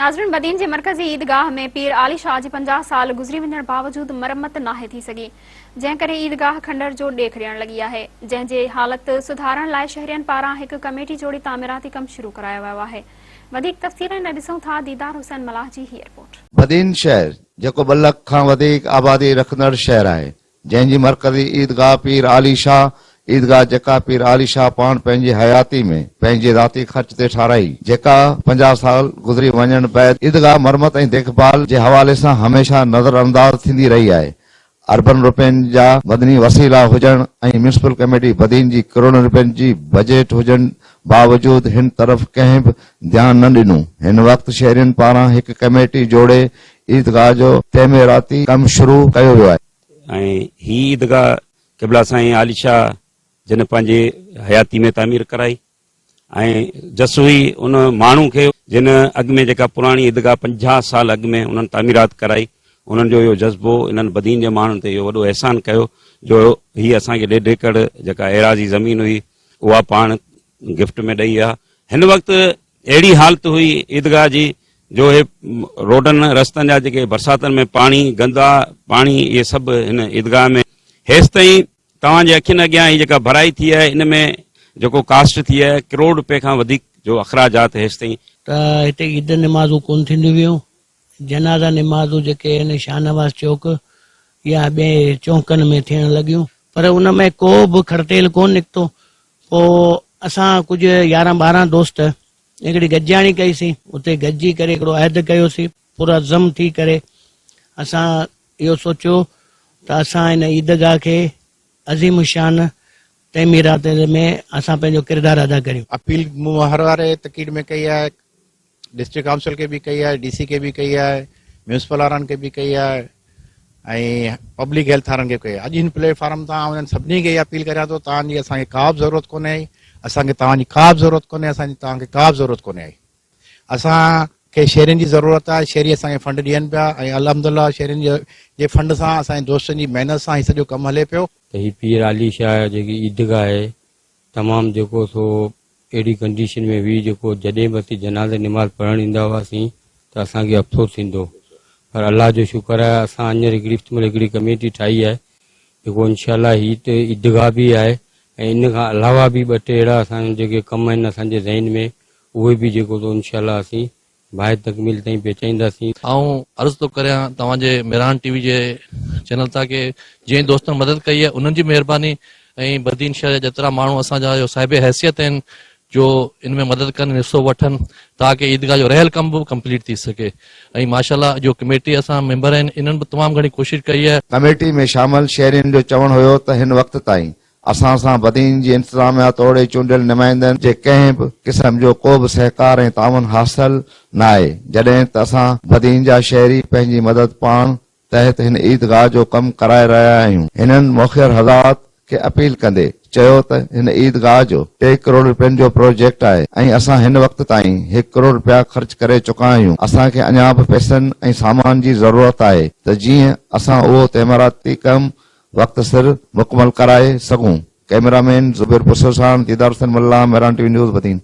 नाज़रीन, बदीन जे मरकज़ी ईदगाह में पीर आली शाह जी 50 साल गुज़री वञण बावजूद मरम्मत नाहे थी सघी, जंहिं करे ईदगाह खंडर जो ॾेख ॾियण लॻी आहे, जंहिं जे हालत सुधारण लाइ शहरियनि पारां हिकु कमेटी जोड़ी तामीराती कम शुरू करायो वियो आहे। वधीक तफ़सील न ॾिसूं था दीदार हुसैन मलाह जी ही रिपोर्ट। बदीन शहर जेको 2 लख खां वधीक आबादी रखंदड़ शहर आहे, जंहिंजी मरकज़ी ईदगाह पीर आली शाह ईदगाह जेका पीर आली शाह पाण पंहिंजी हयाती में पंहिंजे ज़ाती ख़र्च ते ठाराई, जेका 50 साल गुज़री वञण बैदि ईदगाह मरम्मत ऐं देखभाल जे हवाले सां हमेशा नज़र अंदाज थींदी रही आहे। अरबन रुपयनि जा मदनी वसीला हुजण ऐं म्यूनिसिपल कमेटी बदीन जी करोड़नि रुपयनि जी बजट हुजण बावजूद हिन तरफ़ कंहिं बि ध्यान न ॾिनो। हिन वक़्तु शहरियनि पारां हिकु कमेटी जोड़े ईदगाह जो तैमीराती कम शुरू कयो वियो आहे। ऐं ही ईदगाह क़िबला साईं आली शाह जिन पंहिंजे हयाती में तामीर कराई ऐं जसु ई उन माण्हू खे जिन अॻु में जेका पुराणी ईदगाह 50 साल अॻु में उन्हनि तामीरात कराई, उन्हनि जो इहो जज़्बो इन्हनि बदीन जे माण्हुनि ते इहो वॾो एहसान कयो जो हीअ असांखे 1.5 एकड़ जेका एराज़ी ज़मीन हुई उहा पाण गिफ्ट में ॾेई आहे। हिन वक़्तु अहिड़ी हालत हुई ईदगाह जी जो हे रोडनि रस्तनि जा जेके बरसातनि में पाणी गंदा पाणी इहे सभु हिन ईदगाह में हेसि ताईं तव्हांजे अखियुनि अॻियां ही जेका भराई थी आहे इन में जेको कास्ट थी आहे करोड़ रुपए खां वधीक जो अखराजात हेसि ताईं त हिते ईद निमाज़ूं कोन थींदियूं हुयूं। जनाज़ा निमाज़ूं जेके आहिनि शाहनवाज़ चौक या ॿिए चौकनि में थियण लॻियूं, पर उन में को बि खड़तेल कोन निकितो। पोइ असां कुझु 11-12 दोस्त हिकिड़ी गॾिजाणी कईसीं, उते गॾिजी करे हिकिड़ो अहद कयोसीं। पूरा ज़म थी करे असां इहो सोचियो त असां हिन ईदगाह खे अज़ीम शान तैमीरात में असां पंहिंजो किरदार अदा करियूं। अपील मूं हर वारे तकीड़ में कई है, डिस्ट्रिक्ट काउंसिल के भी कई है, DC के भी कई है, म्यूनिसिपल वारनि के भी कई है ऐं पब्लिक हेल्थ वारनि खे कई है। अॼु हिन प्लेटफॉर्म तां उन्हनि सभिनी खे अपील करियां थो, तव्हांजी असांखे का बि ज़रूरत कोन्हे, असांखे तव्हांजी का बि ज़रूरत कोन्हे, असांजी तव्हांखे का बि ज़रूरत कोन्हे। असांखे शहरियुनि जी ज़रूरत आहे, शहरी असांखे फंड ॾियनि पिया ऐं अल्हम्दुलिल्लाह शहरियुनि जे फंड सां असांजे दोस्तनि जी महिनत सां ही सॼो कमु हले पियो। त ही पीर आली शाह जेकी ईदगाह आहे तमामु जेको सो अहिड़ी कंडीशन में हुई जेको जॾहिं बि असीं जनाज़े निमाज़ पढ़ण ईंदा हुआसीं त असांखे अफ़सोस थींदो, पर अल्लाह जो शुक्र आहे असां हींअर हिकिड़ी कमेटी ठाही आहे जेको इंशाअल्लाह ही त ईदगाह बि आहे ऐं इन खां अलावा बि 2-टे अहिड़ा असांजा जेके कम आहिनि असांजे ज़हन में उहे बि जेको सो इंशाअल्लाह असीं बाहि तकमील ताईं पहुचाईंदासीं। ऐं अर्ज़ु थो करियां तव्हांजे मेहरान TV जे चैनल तां के जंहिं दोस्तनि मदद कई आहे उन्हनि जी महिरबानी ऐं बदीन शहर जा जेतिरा माण्हू असांजा जो साहिब हैसियत आहिनि जो इनमें मदद कनि, हिसो वठनि ताकि ईदगाह जो रहियल कम बि कंप्लीट थी सघे। ऐं माशाल्लाह जो कमेटी असां मेंबर आहिनि इन्हनि बि तमामु घणी कोशिशि कई आहे। कमेटी में शामिल शहरियुनि जो चवणु हुयो त हिन वक़्त ताईं असां सां बदीन जी इंतज़ामिया तोड़े चूंडियल नुमाइंदनि जे कंहिं बि क़िस्म जो को बि सहकार ऐं तावन हासिल न आहे, जॾहिं त असां बदीन जा शहरी पंहिंजी मदद पाण तहत हिन ईदगाह जो कमु कराए रहिया आहियूं। हिननि मोखियर हज़रात खे अपील कंदे चयो त हिन ईदगाह जो 3 करोड़ रुपयनि जो प्रोजेक्ट आहे ऐं असां हिन वक़्त ताईं 1 करोड़ रुपया ख़र्च करे चुका आहियूं। असांखे अञा बि पैसनि ऐं सामान जी ज़रूरत आहे त जीअं असां उहो तैमीराती कमु वक्त सिर मुकमल कराए सघूं। कैमरामैन ज़ुबैर पुसर सां दीदार हुसैन मल्लाह, मेहरान TV न्यूज़ बदीन।